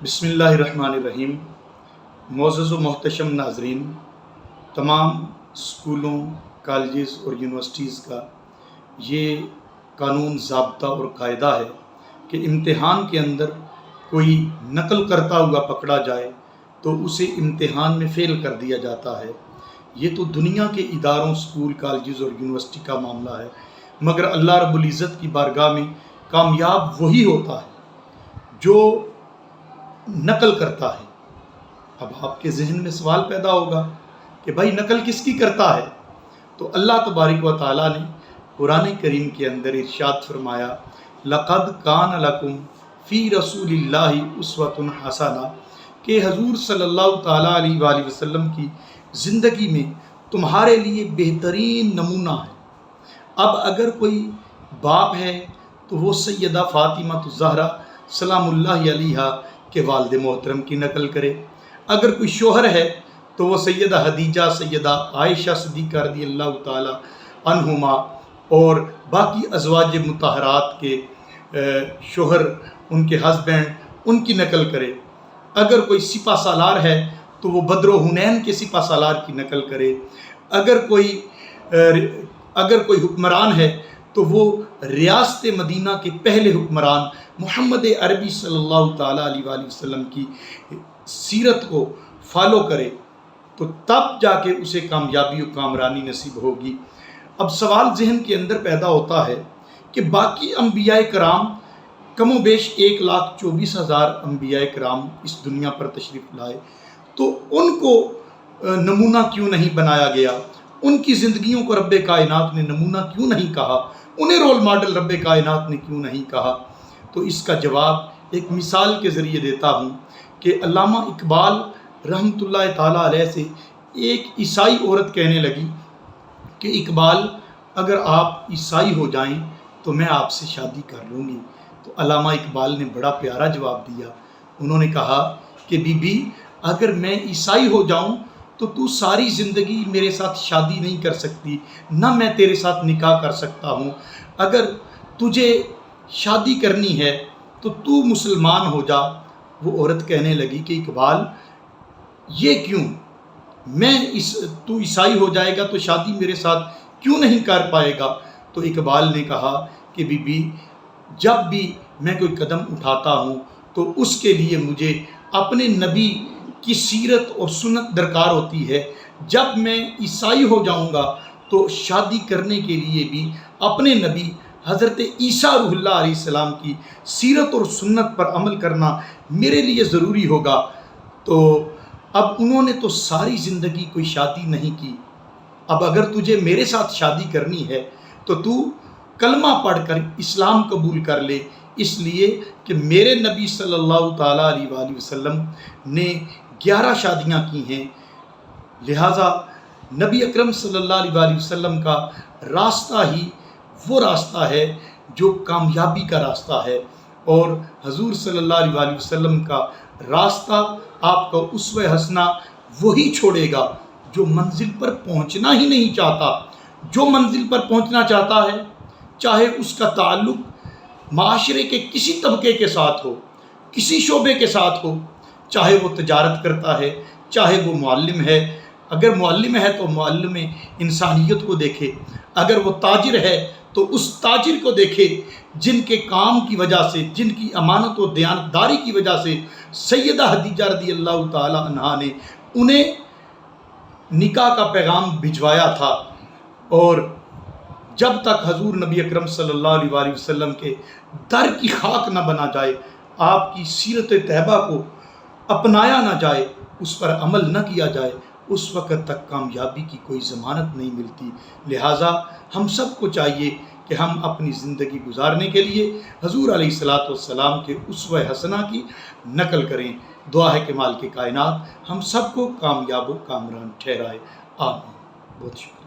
बिस्मिल्लाहिर्रहमानिर्रहीम। मोअज़्ज़ज़ व मोहतरम नाज़रीन, तमाम स्कूलों, कॉलेजेस और यूनिवर्सिटीज़ का ये कानून, ज़ाब्ता और कायदा है कि इम्तिहान के अंदर कोई नकल करता हुआ पकड़ा जाए तो उसे इम्तिहान में फ़ेल कर दिया जाता है। ये तो दुनिया के इदारों, स्कूल, कॉलेजेस और यूनिवर्सिटी का मामला है, मगर अल्लाह रब्बुल इज़्ज़त की बारगाह में कामयाब वही होता है जो नकल करता है। अब आपके ज़हन में सवाल पैदा होगा कि भाई नकल किसकी करता है? तो अल्लाह तबारक व तआला ने कुरान करीम के अंदर इरशाद फरमाया, लक़द कान लकुम फ़ी रसूलिल्लाहि उस्वतुन हसना, कि हजूर सल्लल्लाहु ताला अलैहि वसल्लम की ज़िंदगी में तुम्हारे लिए बेहतरीन नमूना है। अब अगर कोई बाप है तो वो सैयदा फ़ातिमा ज़हरा सलामुल्लाहि अलैहा के वालिद मोहतरम की नकल करे। अगर कोई शोहर है तो वो सैयदा हदीजा, सैयदा आयशा सिद्दीक़ा रज़ियल्लाहु ताला अन्हुमा और बाकी अज़वाज मुतहरात के शोहर, उनके हस्बैंड, उनकी नकल करे। अगर कोई सिपा सालार है तो वो बद्र हुनैन के सिपा सालार की नकल करे। अगर कोई हुक्मरान है तो वो रियासत मदीना के पहले हुक्मरान मोहम्मद अरबी सल्लल्लाहु ताला अलैहि वसल्लम की सीरत को फॉलो करे, तो तब जाके उसे कामयाबी और कामरानी नसीब होगी। अब सवाल जहन के अंदर पैदा होता है कि बाकी अम्बिया कराम, कमो बेश 1,24,000 अम्बिया कराम इस दुनिया पर तशरीफ़ लाए, तो उनको नमूना क्यों नहीं बनाया गया? उनकी ज़िंदगियों को रब्बे कायनात ने नमूना क्यों नहीं कहा? उन्हें रोल मॉडल रब्बे कायनात ने क्यों नहीं कहा? तो इसका जवाब एक मिसाल के ज़रिए देता हूँ कि अल्लामा इकबाल रहमतुल्लाह ताला अलैह से एक ईसाई औरत कहने लगी कि इकबाल, अगर आप ईसाई हो जाएं तो मैं आपसे शादी कर लूँगी। तो अल्लामा इकबाल ने बड़ा प्यारा जवाब दिया। उन्होंने कहा कि बीबी, अगर मैं ईसाई हो जाऊँ तो तू सारी ज़िंदगी मेरे साथ शादी नहीं कर सकती, ना मैं तेरे साथ निकाह कर सकता हूँ। अगर तुझे शादी करनी है तो तू मुसलमान हो जा। वो औरत कहने लगी कि इकबाल, ये क्यों? तू ईसाई हो जाएगा तो शादी मेरे साथ क्यों नहीं कर पाएगा? तो इकबाल ने कहा कि बीबी, जब भी मैं कोई कदम उठाता हूँ तो उसके लिए मुझे अपने नबी की सीरत और सुन्नत दरकार होती है। जब मैं ईसाई हो जाऊँगा तो शादी करने के लिए भी अपने नबी हज़रत ईसा रूहुल्लाह अलैहिस्सलाम की सीरत और सुन्नत पर अमल करना मेरे लिए ज़रूरी होगा। तो अब उन्होंने तो सारी ज़िंदगी कोई शादी नहीं की। अब अगर तुझे मेरे साथ शादी करनी है तो तू कलमा पढ़कर इस्लाम कबूल कर ले, इसलिए कि मेरे नबी सल्लल्लाहु ताला अलैहि वसल्लम ने 11 शादियाँ की हैं। लिहाजा नबी अकरम सल्लल्लाहु अलैहि वसल्लम का रास्ता ही वो रास्ता है जो कामयाबी का रास्ता है, और हजूर सल्लल्लाहु अलैहि वसल्लम का रास्ता आपका उसवे हसना वही छोड़ेगा जो मंजिल पर पहुंचना ही नहीं चाहता। जो मंजिल पर पहुंचना चाहता है, चाहे उसका ताल्लुक माशरे के किसी तबके के साथ हो, किसी शोबे के साथ हो, चाहे वो तजारत करता है, चाहे वो मुअल्लिम है। अगर मुअल्लिम है तो मुअल्लिम इंसानियत को देखे, अगर वो ताजिर है तो उस ताजिर को देखे जिनके काम की वजह से, जिनकी अमानत और दयानतदारी की वजह से सैयदा हदीजा रज़ियल्लाहु ताला अन्हा ने उन्हें निकाह का पैगाम भिजवाया था। और जब तक हजूर नबी अकरम सल्लल्लाहु अलैहि वसल्लम के दर की खाक न बना जाए, आपकी सीरत तैयबा को अपनाया ना जाए, उस पर अमल न किया जाए, उस वक़्त तक कामयाबी की कोई ज़मानत नहीं मिलती। लिहाजा हम सबको चाहिए कि हम अपनी ज़िंदगी गुजारने के लिए हजूर अलैहिस्सलातु वस्सलाम के उसवे हसना की नकल करें। दुआ है कि मालिक कायनात हम सबको कामयाब व कामरान ठहराए। आमीन। बहुत शुक्रिया।